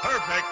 Perfect.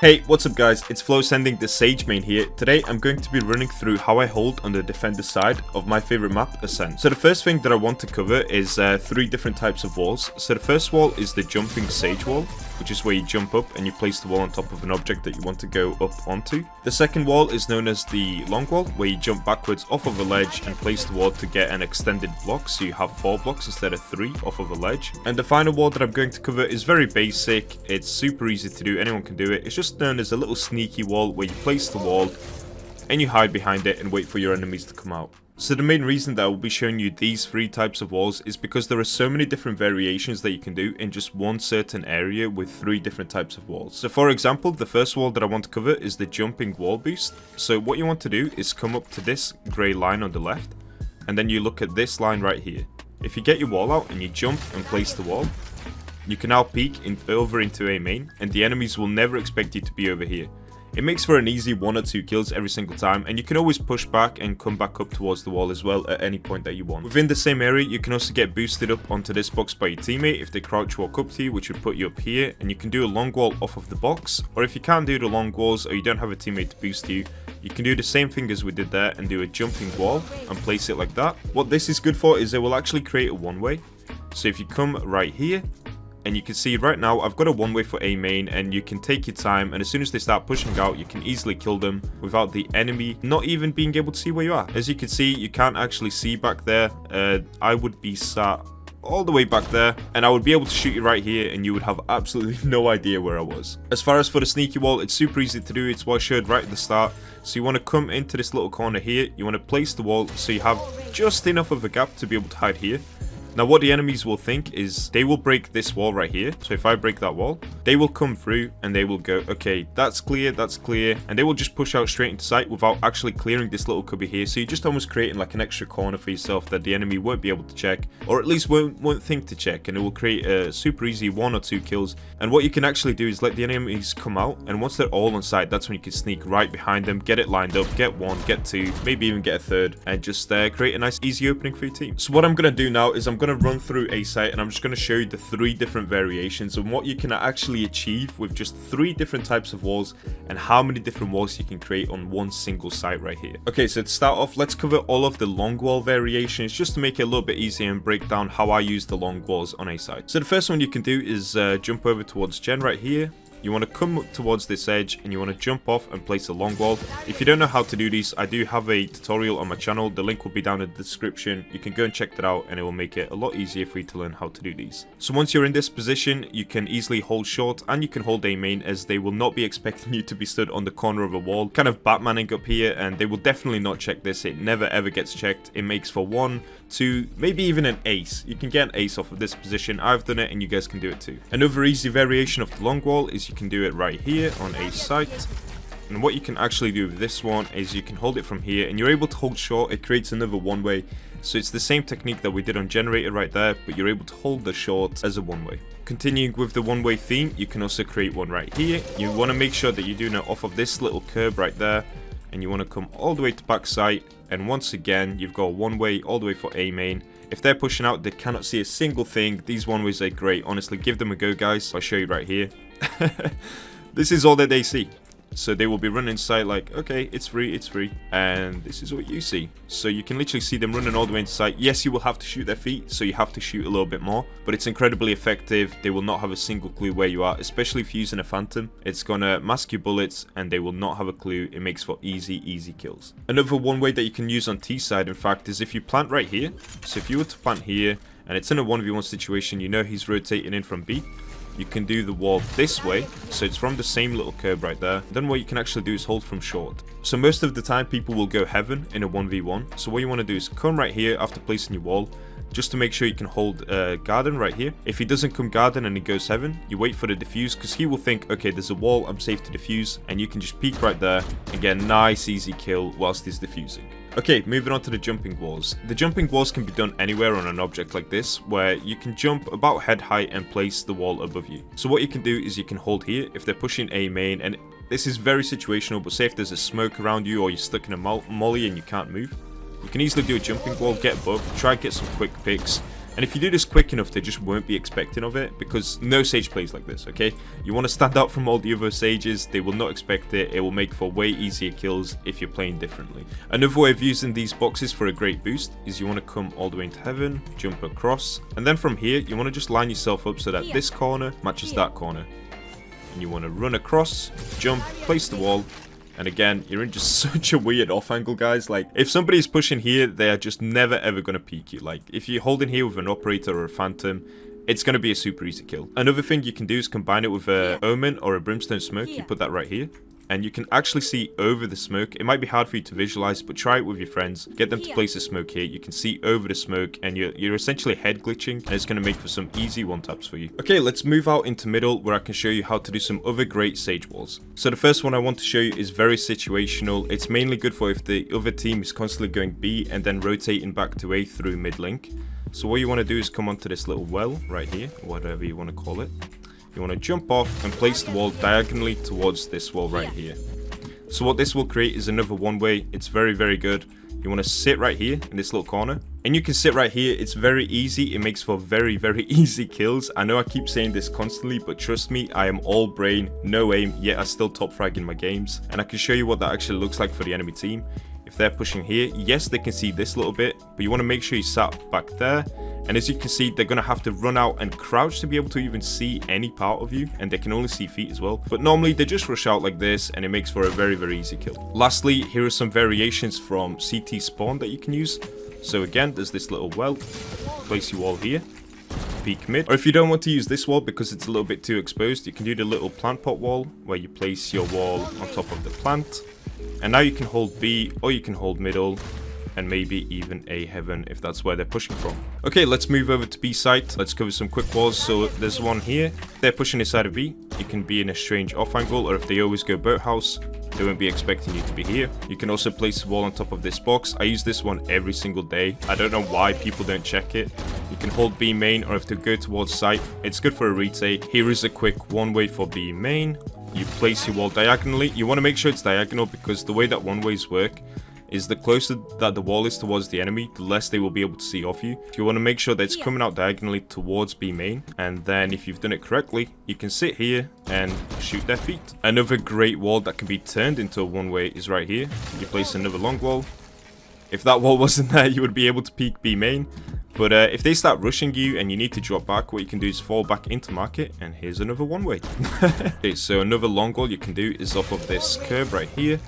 Hey, what's up guys, it's Flo sending the Sage main here. Today I'm going to be running through how I hold on the defender side of my favorite map, Ascent. So the first thing that I want to cover is three different types of walls. So the first wall is the jumping Sage wall, which is where you jump up and you place the wall on top of an object that you want to go up onto. The second wall is known as the long wall, where you jump backwards off of a ledge and place the wall to get an extended block, so you have 4 blocks instead of 3 off of a ledge. And the final wall that I'm going to cover is very basic, it's super easy to do, anyone can do it. It's just known as a little sneaky wall where you place the wall and you hide behind it and wait for your enemies to come out. So the main reason that I will be showing you these 3 types of walls is because there are so many different variations that you can do in just one certain area with 3 different types of walls. So for example, the first wall that I want to cover is the jumping wall boost. So what you want to do is come up to this grey line on the left, and then you look at this line right here. If you get your wall out and you jump and place the wall, you can now peek over into a main, and the enemies will never expect you to be over here. It makes for an easy 1 or 2 kills every single time, and you can always push back and come back up towards the wall as well at any point that you want. Within the same area, you can also get boosted up onto this box by your teammate if they crouch walk up to you, which would put you up here, and you can do a long wall off of the box. Or if you can't do the long walls or you don't have a teammate to boost you, you can do the same thing as we did there and do a jumping wall and place it like that. What this is good for is it will actually create a one-way. So if you come right here, and you can see right now I've got a one-way for A main, and you can take your time, and as soon as they start pushing out you can easily kill them without the enemy not even being able to see where you are. As you can see, you can't actually see back there. I would be sat all the way back there and I would be able to shoot you right here and you would have absolutely no idea where I was. As far as for the sneaky wall, it's super easy to do. It's what I showed right at the start. So you want to come into this little corner here, you want to place the wall so you have just enough of a gap to be able to hide here. Now what the enemies will think is they will break this wall right here. So if I break that wall, they will come through and they will go, okay, that's clear, and they will just push out straight into sight without actually clearing this little cubby here. So you're just almost creating like an extra corner for yourself that the enemy won't be able to check, or at least won't think to check, and it will create a super easy 1 or 2 kills. And what you can actually do is let the enemies come out, and once they're all on sight, that's when you can sneak right behind them, get it lined up, get 1, get 2, maybe even get a 3rd, and just create a nice easy opening for your team. So what I'm going to do now is I'm going to run through a site and I'm just going to show you the 3 different variations and what you can actually achieve with just 3 different types of walls, and how many different walls you can create on one single site right here. Okay, so to start off, let's cover all of the long wall variations just to make it a little bit easier and break down how I use the long walls on a site. So the first one you can do is jump over towards Gen right here. You want to come towards this edge and you want to jump off and place a long wall. If you don't know how to do these, I do have a tutorial on my channel. The link will be down in the description. You can go and check that out and it will make it a lot easier for you to learn how to do these. So once you're in this position, you can easily hold short and you can hold A main, as they will not be expecting you to be stood on the corner of a wall, kind of Batmaning up here, and they will definitely not check this. It never ever gets checked. It makes for 1, 2, maybe even an ace. You can get an ace off of this position. I've done it and you guys can do it too. Another easy variation of the long wall is you can do it right here on a site. And what you can actually do with this one is you can hold it from here and you're able to hold short. It creates another one-way. So it's the same technique that we did on generator right there, but you're able to hold the short as a one-way. Continuing with the one-way theme, you can also create one right here. You want to make sure that you're doing it off of this little curb right there, and you want to come all the way to back site, and once again you've got one way all the way for A main. If they're pushing out, they cannot see a single thing. These one ways are great, honestly, give them a go guys. I'll show you right here. This is all that they see. So they will be running inside like, okay, it's free, and this is what you see. So you can literally see them running all the way inside. Yes, you will have to shoot their feet, so you have to shoot a little bit more, but it's incredibly effective. They will not have a single clue where you are, especially if you're using a phantom. It's gonna mask your bullets and they will not have a clue. It makes for easy kills. Another one way that you can use on T side, in fact, is if you plant right here. So if you were to plant here and it's in a 1v1 situation, you know he's rotating in from B, you can do the wall this way, so it's from the same little curve right there. Then what you can actually do is hold from short. So most of the time people will go heaven in a 1v1, so what you want to do is come right here after placing your wall, just to make sure you can hold garden right here. If he doesn't come garden and he goes heaven, you wait for the defuse, because he will think, okay, there's a wall, I'm safe to defuse, and you can just peek right there and get a nice easy kill whilst he's defusing. Okay, moving on to the jumping walls. The jumping walls can be done anywhere on an object like this, where you can jump about head height and place the wall above you. So what you can do is you can hold here if they're pushing A main, and this is very situational, but say if there's a smoke around you or you're stuck in a molly and you can't move, you can easily do a jumping wall, get above, try and get some quick picks, And if you do this quick enough, they just won't be expecting of it, because no Sage plays like this, okay? You want to stand out from all the other Sages, they will not expect it, it will make for way easier kills if you're playing differently. Another way of using these boxes for a great boost is you want to come all the way into heaven, jump across, and then from here, you want to just line yourself up so that this corner matches that corner. And you want to run across, jump, place the wall, and again, you're in just such a weird off angle, guys. Like, if somebody's pushing here, they are just never ever going to peek you. Like, if you're holding here with an operator or a phantom, it's going to be a super easy kill. Another thing you can do is combine it with a omen or a brimstone smoke. You put that right here, and you can actually see over the smoke. It might be hard for you to visualize, but try it with your friends. Get them to place a smoke here. You can see over the smoke, and you're essentially head glitching, and it's going to make for some easy one-taps for you. Okay, let's move out into middle, where I can show you how to do some other great Sage walls. So the first one I want to show you is very situational. It's mainly good for if the other team is constantly going B and then rotating back to A through mid link. So what you want to do is come onto this little well right here, whatever you want to call it. You want to jump off and place the wall diagonally towards this wall right here. So what this will create is another one-way. It's very, very good. You want to sit right here in this little corner. And you can sit right here. It's very easy. It makes for very, very easy kills. I know I keep saying this constantly, but trust me, I am all brain, no aim, yet I still top frag in my games. And I can show you what that actually looks like for the enemy team. If they're pushing here, yes, they can see this little bit, but you want to make sure you sat back there. And as you can see, they're going to have to run out and crouch to be able to even see any part of you, and they can only see feet as well. But normally they just rush out like this, and it makes for a very, very easy kill. Lastly, here are some variations from CT spawn that you can use. So again, there's this little well. Place your wall here. Peek mid. Or if you don't want to use this wall because it's a little bit too exposed, you can do the little plant pot wall, where you place your wall on top of the plant. And now you can hold B, or you can hold middle, and maybe even A heaven if that's where they're pushing from. Okay, let's move over to B site. Let's cover some quick walls. So there's one here. If they're pushing inside of B, you can be in a strange off angle, or if they always go boathouse, they won't be expecting you to be here. You can also place the wall on top of this box. I use this one every single day. I don't know why people don't check it. You can hold B main, or if they go towards site, it's good for a retake. Here is a quick one-way for B main. You place your wall diagonally. You want to make sure it's diagonal, because the way that one-ways work is the closer that the wall is towards the enemy, the less they will be able to see off you. You want to make sure that it's coming out diagonally towards B main, and then if you've done it correctly, you can sit here and shoot their feet. Another great wall that can be turned into a one-way is right here. You place another long wall. If that wall wasn't there, you would be able to peek B main. But if they start rushing you and you need to drop back, what you can do is fall back into market, and here's another one-way. Okay, so another long wall you can do is off of this curb right here.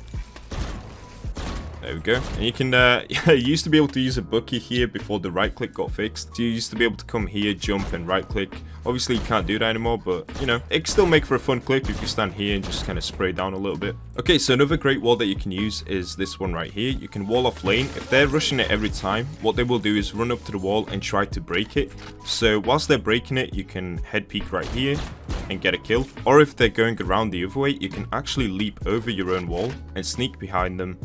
There we go. And you can, you used to be able to use a bucky here before the right click got fixed. So you used to be able to come here, jump, and right click. Obviously, you can't do that anymore, but, you know, it can still make for a fun clip if you stand here and just kind of spray down a little bit. Okay, so another great wall that you can use is this one right here. You can wall off lane. If they're rushing it every time, what they will do is run up to the wall and try to break it. So whilst they're breaking it, you can head peek right here and get a kill. Or if they're going around the other way, you can actually leap over your own wall and sneak behind them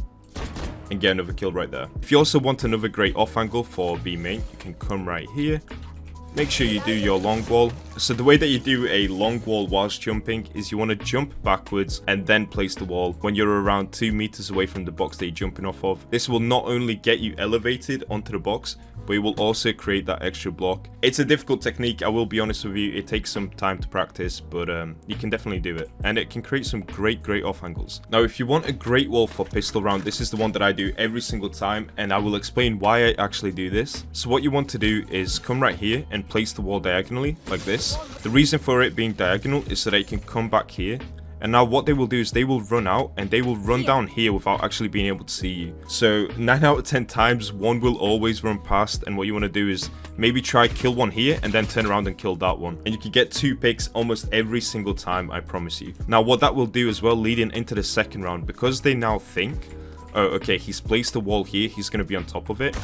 and get another kill right there. If you also want another great off angle for B main, you can come right here. Make sure you do your long wall. So the way that you do a long wall whilst jumping is you want to jump backwards and then place the wall when you're around 2 meters away from the box that you're jumping off of. This will not only get you elevated onto the box, but it will also create that extra block. It's a difficult technique, I will be honest with you. It takes some time to practice, but you can definitely do it. And it can create some great off angles. Now, if you want a great wall for pistol round, this is the one that I do every single time, and I will explain why I actually do this. So what you want to do is come right here and place the wall diagonally, like this. The reason for it being diagonal is so that you can come back here. And now what they will do is they will run out and they will run down here without actually being able to see you. So 9 out of 10 times, one will always run past, and what you want to do is maybe try kill one here and then turn around and kill that one. And you can get 2 picks almost every single time, I promise you. Now what that will do as well leading into the second round, because they now think, oh, okay, he's placed a wall here, he's going to be on top of it.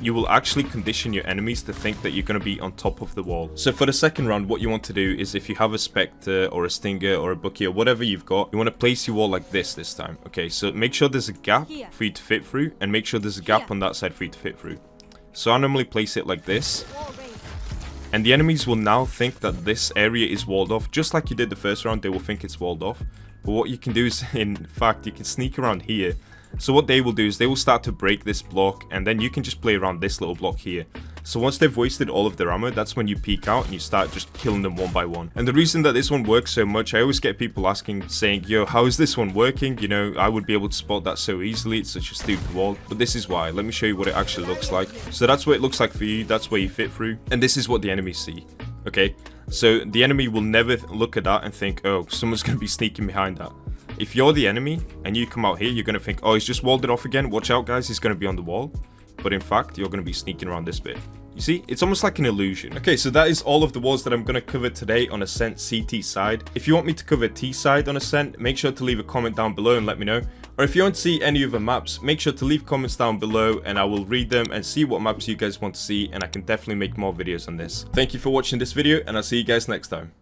You will actually condition your enemies to think that you're going to be on top of the wall. So for the second round, what you want to do is if you have a Spectre or a Stinger or a Bucky or whatever you've got, you want to place your wall like this time. Okay, so make sure there's a gap for you to fit through, and make sure there's a gap on that side for you to fit through. So I normally place it like this. And the enemies will now think that this area is walled off. Just like you did the first round, they will think it's walled off. But what you can do is, in fact, you can sneak around here So what they will do is they will start to break this block, and then you can just play around this little block here. So once they've wasted all of their ammo, that's when you peek out and you start just killing them one by one. And the reason that this one works so much, I always get people asking, saying, yo, how is this one working? You know, I would be able to spot that so easily, it's such a stupid wall. But this is why. Let me show you what it actually looks like. So that's what it looks like for you, that's where you fit through. And this is what the enemies see. Okay, so the enemy will never look at that and think, oh, someone's going to be sneaking behind that. If you're the enemy and you come out here, you're going to think, oh, he's just walled it off again. Watch out, guys, he's going to be on the wall. But in fact, you're going to be sneaking around this bit. You see, it's almost like an illusion. Okay, so that is all of the walls that I'm going to cover today on Ascent CT side. If you want me to cover T side on Ascent, make sure to leave a comment down below and let me know. Or if you want to see any other maps, make sure to leave comments down below and I will read them and see what maps you guys want to see, and I can definitely make more videos on this. Thank you for watching this video, and I'll see you guys next time.